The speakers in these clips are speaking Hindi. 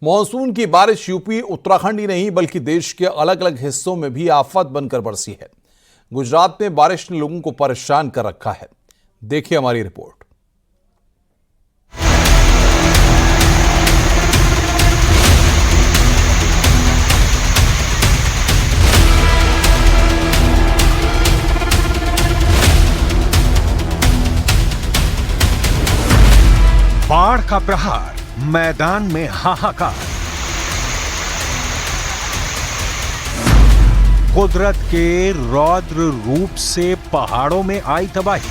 मॉनसून की बारिश यूपी उत्तराखंड ही नहीं बल्कि देश के अलग अलग हिस्सों में भी आफत बनकर बरसी है। गुजरात में बारिश ने लोगों को परेशान कर रखा है। देखिए हमारी रिपोर्ट। बाढ़ का प्रहार, मैदान में हाहाकार। कुदरत के रौद्र रूप से पहाड़ों में आई तबाही।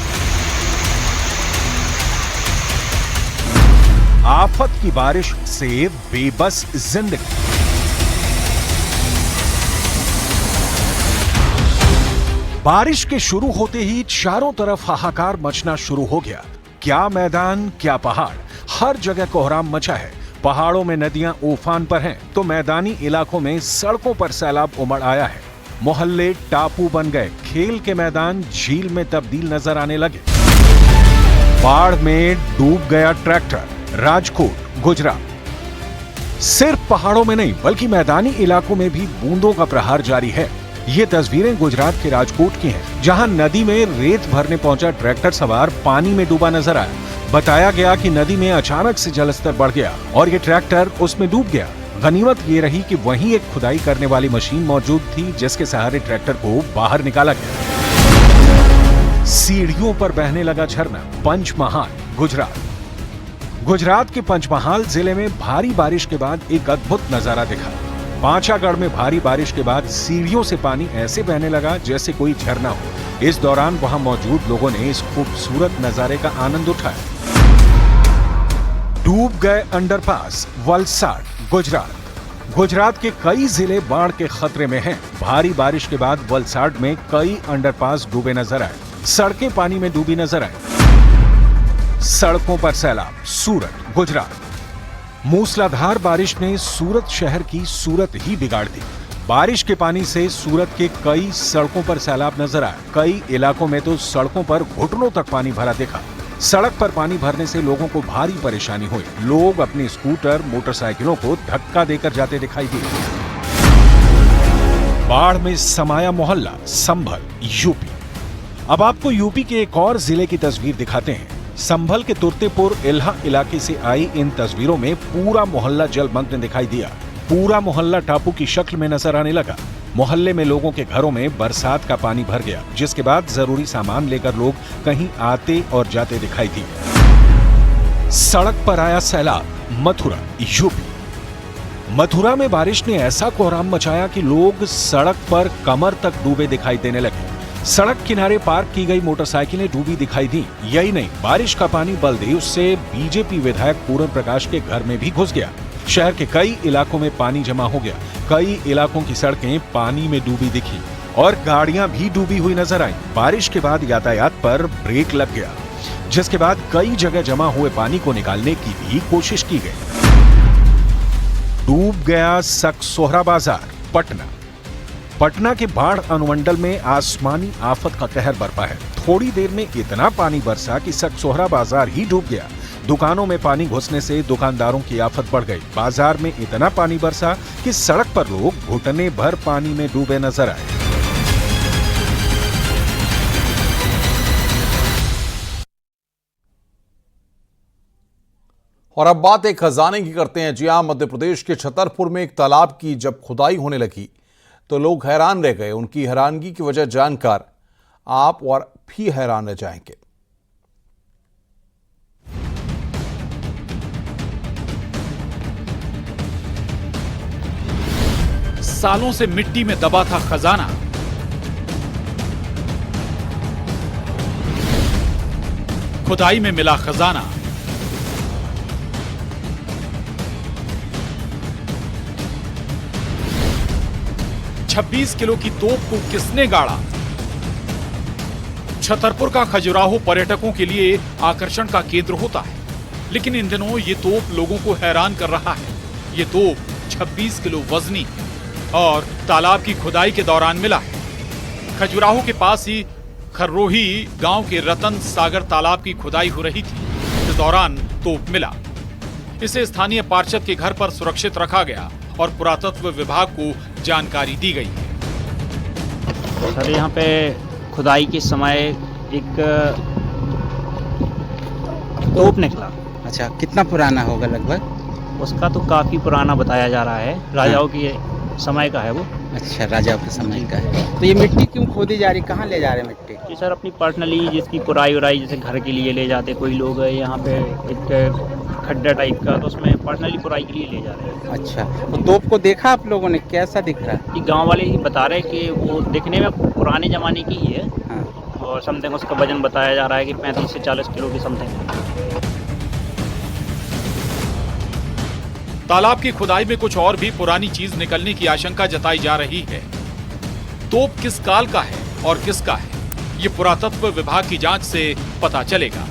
आफत की बारिश से बेबस जिंदगी। बारिश के शुरू होते ही चारों तरफ हाहाकार मचना शुरू हो गया। क्या मैदान, क्या पहाड़, हर जगह कोहराम मचा है। पहाड़ों में नदियां उफान पर हैं, तो मैदानी इलाकों में सड़कों पर सैलाब उमड़ आया है। मोहल्ले टापू बन गए, खेल के मैदान झील में तब्दील नजर आने लगे। बाढ़ में डूब गया ट्रैक्टर, राजकोट, गुजरात। सिर्फ पहाड़ों में नहीं बल्कि मैदानी इलाकों में भी बूंदों का प्रहार जारी है। ये तस्वीरें गुजरात के राजकोट की हैं, जहां नदी में रेत भरने पहुंचा ट्रैक्टर सवार पानी में डूबा नजर आया। बताया गया कि नदी में अचानक से जलस्तर बढ़ गया और ये ट्रैक्टर उसमें डूब गया। गनीमत ये रही कि वहीं एक खुदाई करने वाली मशीन मौजूद थी, जिसके सहारे ट्रैक्टर को बाहर निकाला गया। सीढ़ियों पर बहने लगा झरना, पंचमहाल, गुजरात के पंचमहाल जिले में भारी बारिश के बाद एक अद्भुत नजारा दिखा। पांचागढ़ में भारी बारिश के बाद सीढ़ियों से पानी ऐसे बहने लगा जैसे कोई झरना हो। इस दौरान वहां मौजूद लोगों ने इस खूबसूरत नजारे का आनंद उठाया। डूब गए अंडरपास, वलसाड, गुजरात के कई जिले बाढ़ के खतरे में हैं। भारी बारिश के बाद वलसाड में कई अंडरपास डूबे नजर आए, सड़कें पानी में डूबी नजर आई। सड़कों पर सैलाब, सूरत, गुजरात। मूसलाधार बारिश ने सूरत शहर की सूरत ही बिगाड़ दी। बारिश के पानी से सूरत के कई सड़कों पर सैलाब नजर आया। कई इलाकों में तो सड़कों पर घुटनों तक पानी भरा देखा। सड़क पर पानी भरने से लोगों को भारी परेशानी हुई। लोग अपने स्कूटर, मोटरसाइकिलों को धक्का देकर जाते दिखाई दिए। बाढ़ में समाया मोहल्ला, संभल, यूपी। अब आपको यूपी के एक और जिले की तस्वीर दिखाते हैं। संभल के तुर्तेपुर इल्हा इलाके से आई इन तस्वीरों में पूरा मोहल्ला जलमग्न दिखाई दिया। पूरा मोहल्ला टापू की शक्ल में नजर आने लगा। मोहल्ले में लोगों के घरों में बरसात का पानी भर गया, जिसके बाद जरूरी सामान लेकर लोग कहीं आते और जाते दिखाई दिए। सड़क पर आया सैलाब, मथुरा, यूपी। मथुरा में बारिश ने ऐसा कोहराम मचाया कि लोग सड़क पर कमर तक डूबे दिखाई देने लगे। सड़क किनारे पार्क की गई मोटरसाइकिलें डूबी दिखाई दी। यही नहीं, बारिश का पानी बलदेव से बीजेपी विधायक पूरन प्रकाश के घर में भी घुस गया। शहर के कई इलाकों में पानी जमा हो गया। कई इलाकों की सड़कें पानी में डूबी दिखी और गाड़ियां भी डूबी हुई नजर आई। बारिश के बाद यातायात पर ब्रेक लग गया, जिसके बाद कई जगह जमा हुए पानी को निकालने की भी कोशिश की गई। डूब गया सकसोहरा बाजार, पटना के बाढ़ अनुमंडल में आसमानी आफत का कहर बरपा है। थोड़ी देर में इतना पानी बरसा कि सकसोहरा बाजार ही डूब गया। दुकानों में पानी घुसने से दुकानदारों की आफत बढ़ गई। बाजार में इतना पानी बरसा कि सड़क पर लोग घुटने भर पानी में डूबे नजर आए। और अब बात एक खजाने की करते हैं। जी हां, मध्य प्रदेश के छतरपुर में एक तालाब की जब खुदाई होने लगी तो लोग हैरान रह गए। उनकी हैरानगी की वजह जानकर आप और भी हैरान रह जाएंगे। सालों से मिट्टी में दबा था खजाना। खुदाई में मिला खजाना। $26 किलो की तोप को किसने गाड़ा? छतरपुर का खजुराहो पर्यटकों के लिए आकर्षण का केंद्र होता है, लेकिन इन दिनों ये तोप लोगों को हैरान कर रहा है। ये तोप 26 किलो वजनी है और तालाब की खुदाई के दौरान मिला है। खजुराहो के पास ही खर्रोही गांव के रतन सागर तालाब की खुदाई हो रही थी। इस दौरान तोप मिला। इसे स्थानीय पार्षद के घर पर सुरक्षित रखा गया और पुरातत्व विभाग को जानकारी दी गई है। सर यहाँ पे खुदाई के समय एक तोप निकला। अच्छा, कितना पुराना होगा लगभग? उसका तो काफ़ी पुराना बताया जा रहा है, राजाओं के समय का है वो। अच्छा, राजाओं के समय का है। तो ये मिट्टी क्यों खोदी जा रही, कहाँ ले जा रहे हैं मिट्टी? जी सर, अपनी पर्सनली जिसकी पुराई उराई जैसे घर के लिए ले जाते कोई लोग है, यहाँ पे एक खड्डा टाइप का, तो उसमें पर्सनली पुराई के लिए ले जा रहे हैं। अच्छा, तो तोप को देखा आप लोगों ने, कैसा दिख रहा है? कि गांव वाले ही बता रहे हैं कि वो दिखने में पुराने ज़माने की ही है। हाँ। और समथिंग उसका वजन बताया जा रहा है कि 35 से 40 किलो की समथिंग। तालाब की खुदाई में कुछ और भी पुरानी चीज निकलने की आशंका जताई जा रही है। तोप किस काल का है और किसका है, ये पुरातत्व विभाग की जांच से पता चलेगा।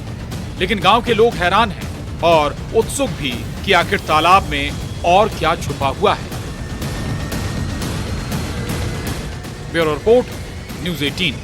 लेकिन गांव के लोग हैरान हैं और उत्सुक भी कि आखिर तालाब में और क्या छुपा हुआ है। Bureau report, news 18।